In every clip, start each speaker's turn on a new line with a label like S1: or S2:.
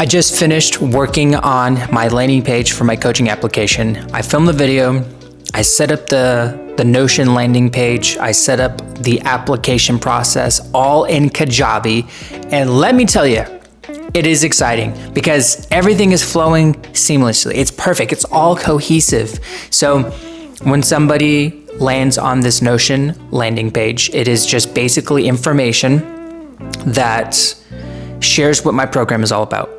S1: I just finished working on my landing page for my coaching application. I filmed the video, I set up the Notion landing page, I set up the application process all in Kajabi, and let me tell you, it is exciting because everything is flowing seamlessly. It's perfect, it's all cohesive. So when somebody lands on this Notion landing page, it is just basically information that shares what my program is all about.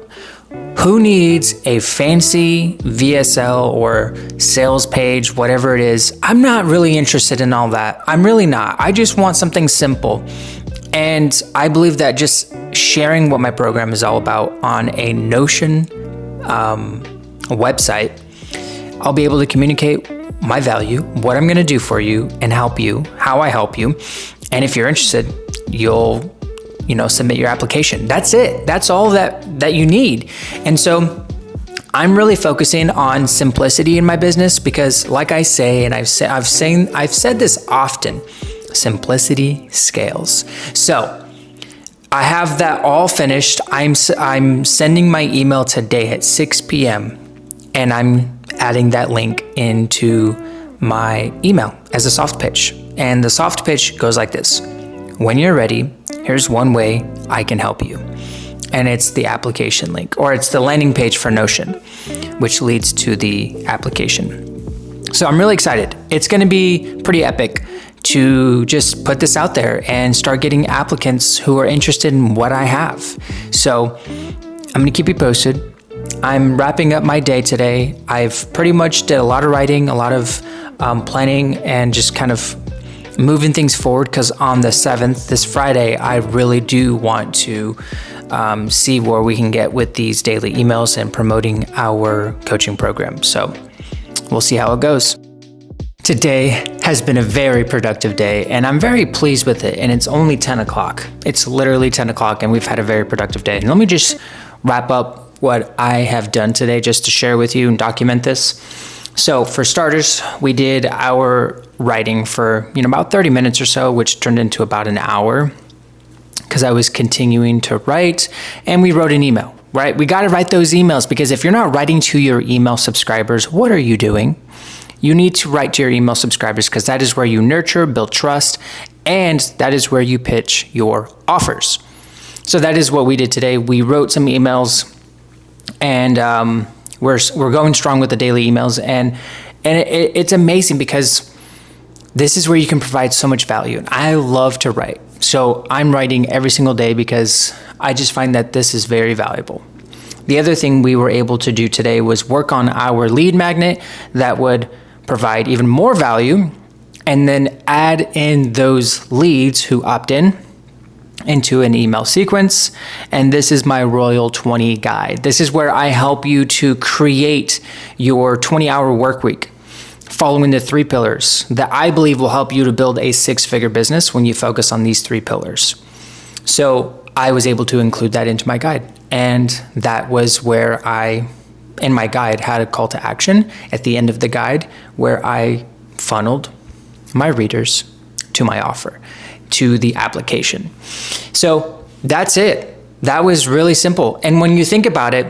S1: Who needs a fancy VSL or sales page, whatever it is? I'm not really interested in all that. I'm really not. I just want something simple. And I believe that just sharing what my program is all about on a Notion website, I'll be able to communicate my value, what I'm gonna do for you and help you, how I help you. And if you're interested, you'll submit your application. That's it. That's all that you need. And so I'm really focusing on simplicity in my business because, like I say, and I've said this often, simplicity scales. So I have that all finished. I'm sending my email today at 6 p.m. and I'm adding that link into my email as a soft pitch. And the soft pitch goes like this. When you're ready, here's one way I can help you. And it's the application link, or it's the landing page for Notion, which leads to the application. So I'm really excited. It's gonna be pretty epic to just put this out there and start getting applicants who are interested in what I have. So I'm gonna keep you posted. I'm wrapping up my day today. I've pretty much did a lot of writing, a lot of planning, and just kind of moving things forward because on the 7th, this Friday, I really do want to see where we can get with these daily emails and promoting our coaching program. So we'll see how it goes. Today has been a very productive day and I'm very pleased with it. And it's only 10 o'clock. It's literally 10 o'clock and we've had a very productive day. And let me just wrap up what I have done today just to share with you and document this. So for starters, we did our writing for about 30 minutes or so, which turned into about an hour because I was continuing to write and we wrote an email, right? We got to write those emails because if you're not writing to your email subscribers, what are you doing? You need to write to your email subscribers because that is where you nurture, build trust, and that is where you pitch your offers. So that is what we did today. We wrote some emails and we're going strong with the daily emails and it's amazing because this is where you can provide so much value. And I love to write. So I'm writing every single day because I just find that this is very valuable. The other thing we were able to do today was work on our lead magnet that would provide even more value and then add in those leads who opt in into an email sequence. And this is my Royal 20 guide. This is where I help you to create your 20-hour work week following the 3 pillars that I believe will help you to build a 6-figure business when you focus on these 3 pillars. So I was able to include that into my guide. And that was where I, in my guide, had a call to action at the end of the guide where I funneled my readers to my offer, to the application. So that's it. That was really simple. And when you think about it,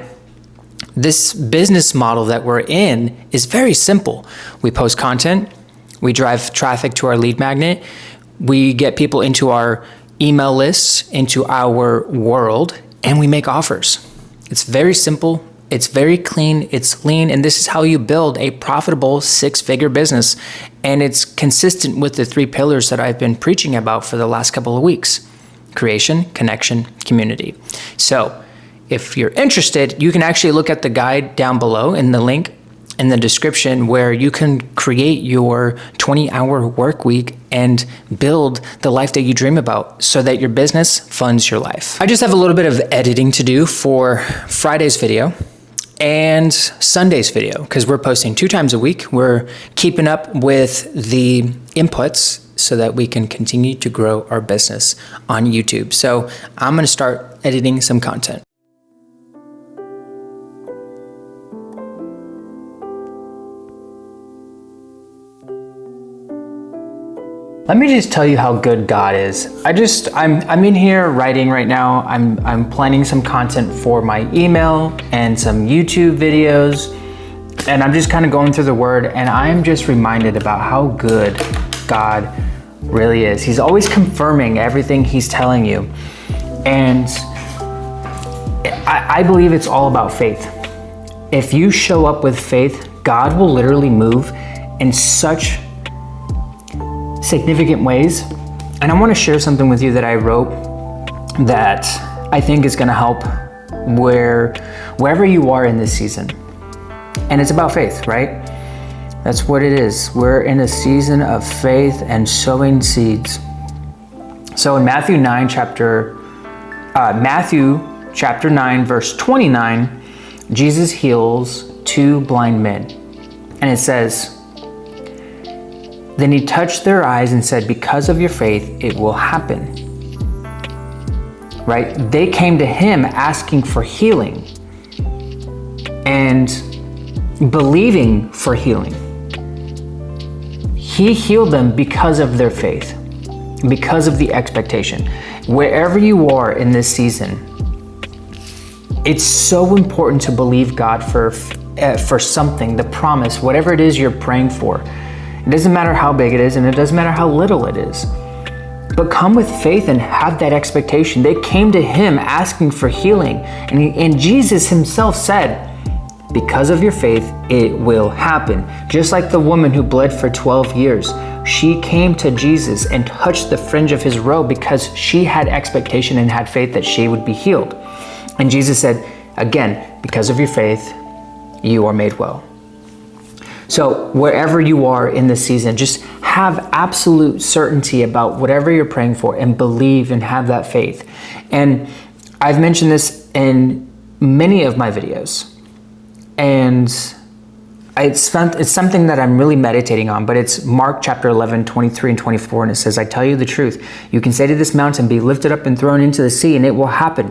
S1: this business model that we're in is very simple. We post content, we drive traffic to our lead magnet, we get people into our email lists, into our world, and we make offers. It's very simple. It's very clean, it's lean, and this is how you build a profitable 6-figure business. And it's consistent with the 3 pillars that I've been preaching about for the last couple of weeks: creation, connection, community. So if you're interested, you can actually look at the guide down below in the link in the description where you can create your 20-hour work week and build the life that you dream about so that your business funds your life. I just have a little bit of editing to do for Friday's video and Sunday's video because we're posting 2 times a week. We're keeping up with the inputs so that we can continue to grow our business on YouTube. So I'm going to start editing some content. Let me just tell you how good God is. I'm in here writing right now. I'm planning some content for my email and some YouTube videos, and I'm just kind of going through the Word, and I'm just reminded about how good God really is. He's always confirming everything He's telling you, and I believe it's all about faith. If you show up with faith, God will literally move in such significant ways. And I want to share something with you that I wrote that I think is going to help wherever you are in this season. And it's about faith, right? That's what it is. We're in a season of faith and sowing seeds. So in Matthew chapter 9, verse 29, Jesus heals 2 blind men. And it says, "Then he touched their eyes and said, 'Because of your faith, it will happen.'" Right? They came to him asking for healing and believing for healing. He healed them because of their faith, because of the expectation. Wherever you are in this season, it's so important to believe God for something, the promise, whatever it is you're praying for. It doesn't matter how big it is, and it doesn't matter how little it is. But come with faith and have that expectation. They came to him asking for healing, and Jesus himself said, "Because of your faith, it will happen." Just like the woman who bled for 12 years, she came to Jesus and touched the fringe of his robe because she had expectation and had faith that she would be healed. And Jesus said, again, "Because of your faith, you are made well." So wherever you are in this season, just have absolute certainty about whatever you're praying for and believe and have that faith. And I've mentioned this in many of my videos. And it's something that I'm really meditating on, but it's Mark chapter 11, 23 and 24. And it says, "I tell you the truth. You can say to this mountain, 'Be lifted up and thrown into the sea,' and it will happen.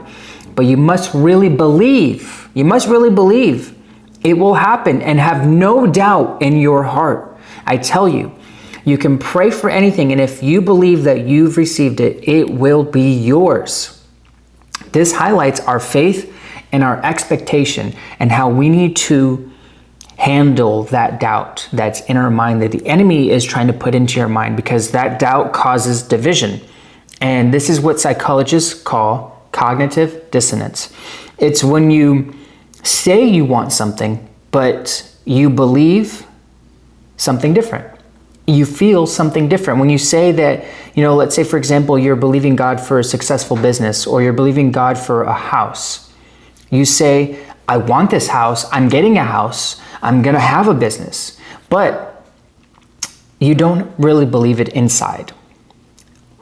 S1: But you must really believe. You must really believe it will happen and have no doubt in your heart. I tell you, you can pray for anything, and if you believe that you've received it, it will be yours." This highlights our faith and our expectation and how we need to handle that doubt that's in our mind that the enemy is trying to put into your mind, because that doubt causes division. And this is what psychologists call cognitive dissonance. It's when you say you want something, but you believe something different. You feel something different. When you say that, let's say, for example, you're believing God for a successful business, or you're believing God for a house. You say, "I want this house, I'm getting a house, I'm gonna have a business," but you don't really believe it inside.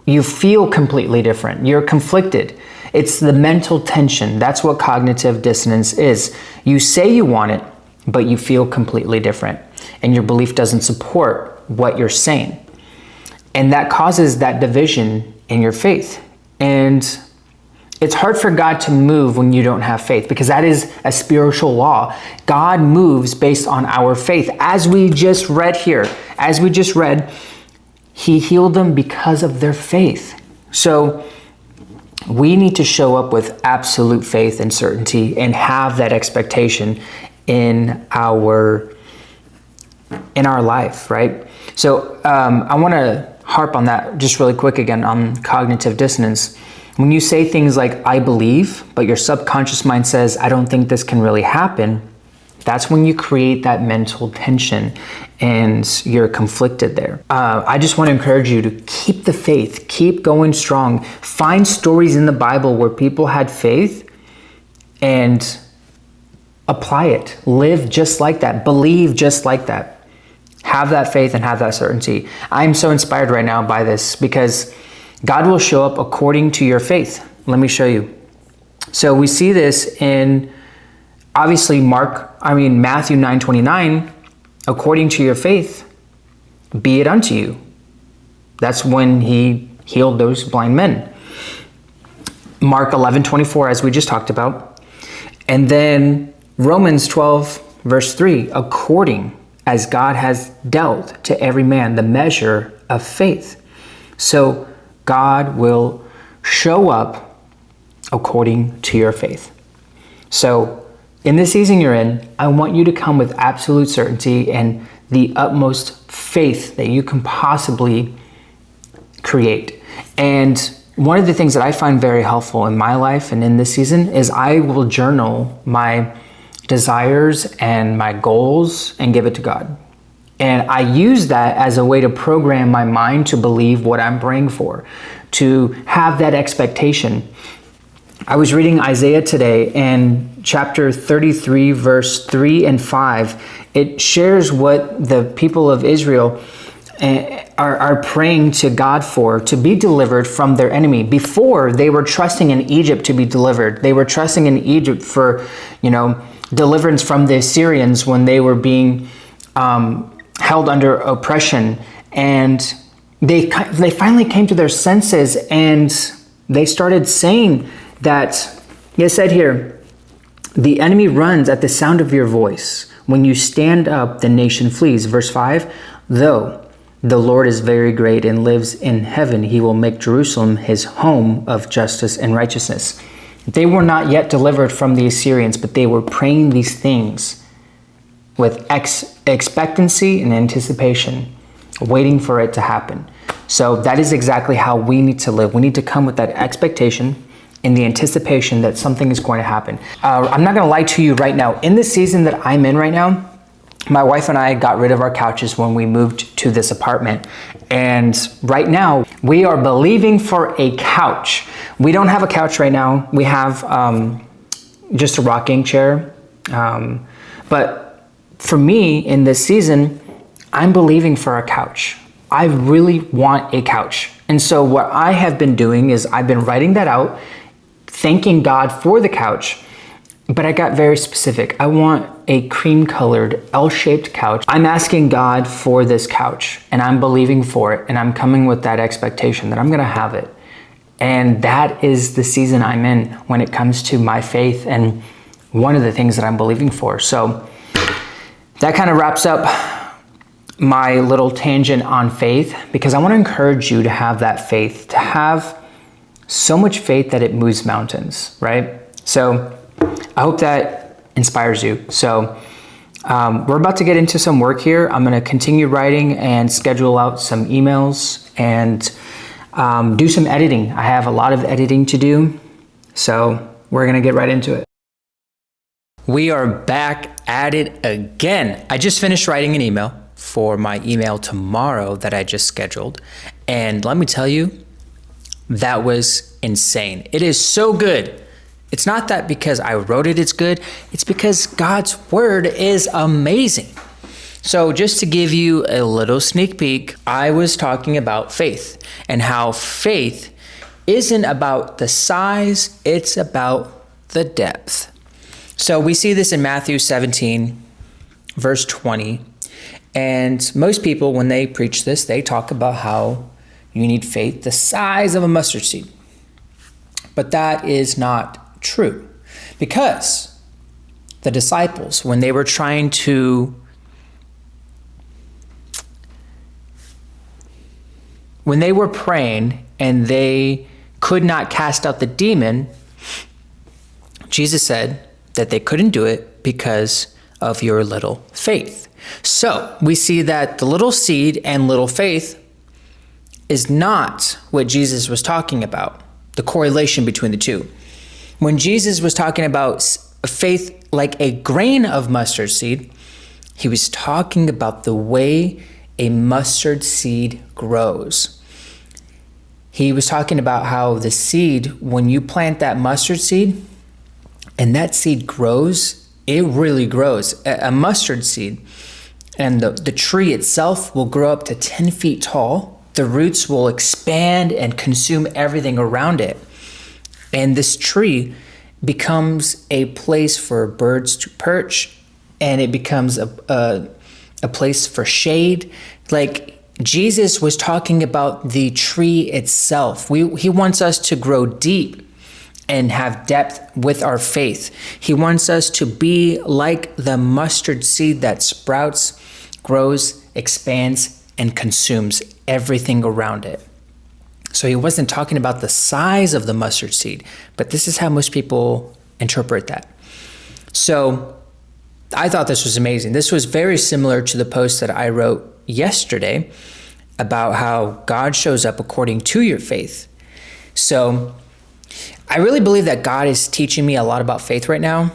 S1: You feel completely different. You're conflicted. It's the mental tension. That's what cognitive dissonance is. You say you want it, but you feel completely different, and your belief doesn't support what you're saying. And that causes that division in your faith. And it's hard for God to move when you don't have faith, because that is a spiritual law. God moves based on our faith. As we just read here, he healed them because of their faith. So we need to show up with absolute faith and certainty and have that expectation in our life, right? So I want to harp on that just really quick again on cognitive dissonance. When you say things like, "I believe," but your subconscious mind says, "I don't think this can really happen," that's when you create that mental tension and you're conflicted there. I just want to encourage you to keep the faith, keep going strong. Find stories in the Bible where people had faith and apply it. Live just like that. Believe just like that. Have that faith and have that certainty. I'm so inspired right now by this, because God will show up according to your faith. Let me show you. So we see this in, obviously, Matthew 9:29, "According to your faith, be it unto you." That's when he healed those blind men. Mark 11:24, as we just talked about. And then Romans 12, verse 3, "According as God has dealt to every man the measure of faith." So God will show up according to your faith. So in the season you're in, I want you to come with absolute certainty and the utmost faith that you can possibly create. And one of the things that I find very helpful in my life and in this season is I will journal my desires and my goals and give it to God. And I use that as a way to program my mind to believe what I'm praying for, to have that expectation. I was reading Isaiah today, and chapter 33, verse 3 and 5, it shares what the people of Israel are praying to God for, to be delivered from their enemy. Before, they were trusting in Egypt to be delivered. They were trusting in Egypt for, deliverance from the Assyrians when they were being held under oppression. And they finally came to their senses, and they started saying that, it said here, the enemy runs at the sound of your voice. When you stand up, the nation flees. Verse 5, though the Lord is very great and lives in heaven, he will make Jerusalem his home of justice and righteousness. They were not yet delivered from the Assyrians, but they were praying these things with expectancy and anticipation, waiting for it to happen. So that is exactly how we need to live. We need to come with that expectation and the anticipation that something is going to happen. I'm not going to lie to you right now. In the season that I'm in right now, my wife and I got rid of our couches when we moved to this apartment. And right now, we are believing for a couch. We don't have a couch right now. We have just a rocking chair. But for me, in this season, I'm believing for a couch. I really want a couch. And so what I have been doing is I've been writing that out, thanking God for the couch. But I got very specific. I want a cream-colored L-shaped couch. I'm asking God for this couch, and I'm believing for it, and I'm coming with that expectation that I'm gonna have it. And that is the season I'm in when it comes to my faith and one of the things that I'm believing for. So that kind of wraps up my little tangent on faith, because I want to encourage you to have that faith, to have so much faith that it moves mountains, right? So I hope that inspires you. So we're about to get into some work here. I'm going to continue writing and schedule out some emails and do some editing. I have a lot of editing to do. So we're going to get right into it. We are back at it again. I just finished writing an email for my email tomorrow that I just scheduled. And let me tell you, that was insane. It is so good. It's not that because I wrote it, it's good. It's because God's word is amazing. So just to give you a little sneak peek, I was talking about faith and how faith isn't about the size, it's about the depth. So we see this in Matthew 17, verse 20. And most people, when they preach this, they talk about how you need faith the size of a mustard seed. But that is not true, because the disciples, when they were trying to, when they were praying and they could not cast out the demon, Jesus said that they couldn't do it because of your little faith. So we see that the little seed and little faith is not what Jesus was talking about, the correlation between the two. When Jesus was talking about faith like a grain of mustard seed, he was talking about the way a mustard seed grows. He was talking about how the seed, when you plant that mustard seed and that seed grows, it really grows. A mustard seed, and the tree itself will grow up to 10 feet tall. The roots will expand and consume everything around it. And this tree becomes a place for birds to perch, and it becomes a place for shade. Like Jesus was talking about the tree itself. He wants us to grow deep and have depth with our faith. He wants us to be like the mustard seed that sprouts, grows, expands, and consumes everything around it. So he wasn't talking about the size of the mustard seed, but this is how most people interpret that. So I thought this was amazing. This was very similar to the post that I wrote yesterday about how God shows up according to your faith. So I really believe that God is teaching me a lot about faith right now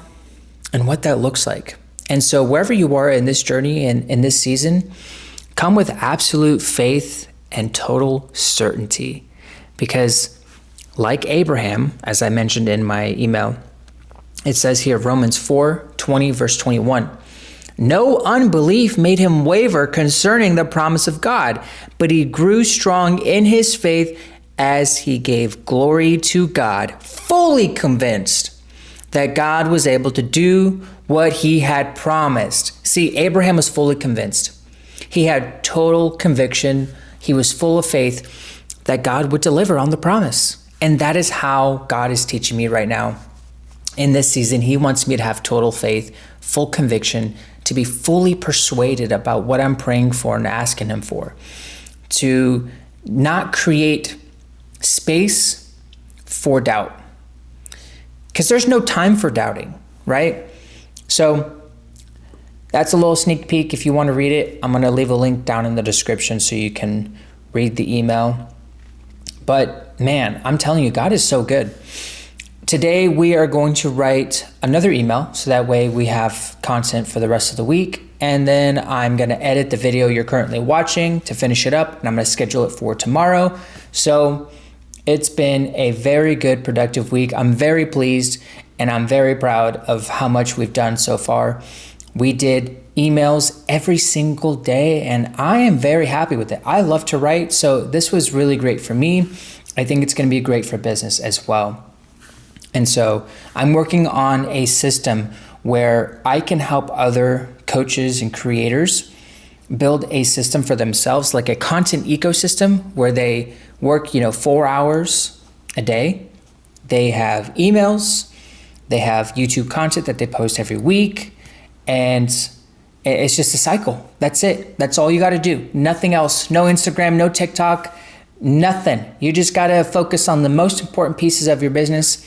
S1: and what that looks like. And so wherever you are in this journey and in this season, come with absolute faith and total certainty. Because like Abraham, as I mentioned in my email, it says here, Romans 4:20, verse 21, no unbelief made him waver concerning the promise of God, but he grew strong in his faith as he gave glory to God, fully convinced that God was able to do what he had promised. See, Abraham was fully convinced. He had total conviction. He was full of faith that God would deliver on the promise. And that is how God is teaching me right now. In this season, he wants me to have total faith, full conviction, to be fully persuaded about what I'm praying for and asking him for, to not create space for doubt. Because there's no time for doubting, right? So that's a little sneak peek. If you want to read it, I'm going to leave a link down in the description so you can read the email. But man, I'm telling you, God is so good. Today, we are going to write another email so that way we have content for the rest of the week. And then I'm going to edit the video you're currently watching to finish it up, and I'm going to schedule it for tomorrow. So it's been a very good, productive week. I'm very pleased and I'm very proud of how much we've done so far. We did emails every single day and I am very happy with it. I love to write, so this was really great for me. I think it's going to be great for business as well. And so I'm working on a system where I can help other coaches and creators build a system for themselves, like a content ecosystem where they work, 4 hours a day. They have emails, they have YouTube content that they post every week, and it's just a cycle. That's it. That's all you got to do. Nothing else. No Instagram, no TikTok, nothing. You just got to focus on the most important pieces of your business,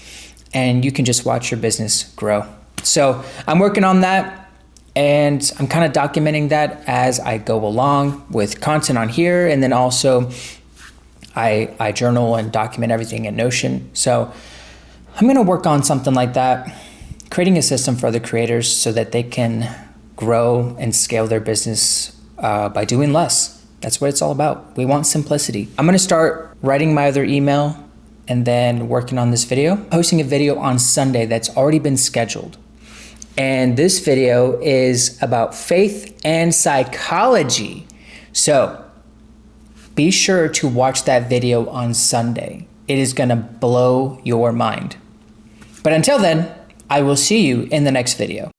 S1: and you can just watch your business grow. So I'm working on that, and I'm kind of documenting that as I go along with content on here. And then also I journal and document everything in Notion. So I'm going to work on something like that, creating a system for other creators so that they can grow and scale their business by doing less. That's what it's all about. We want simplicity. I'm going to start writing my other email and then working on this video, posting a video on Sunday that's already been scheduled. And this video is about faith and psychology. So be sure to watch that video on Sunday. It is gonna blow your mind. But until then, I will see you in the next video.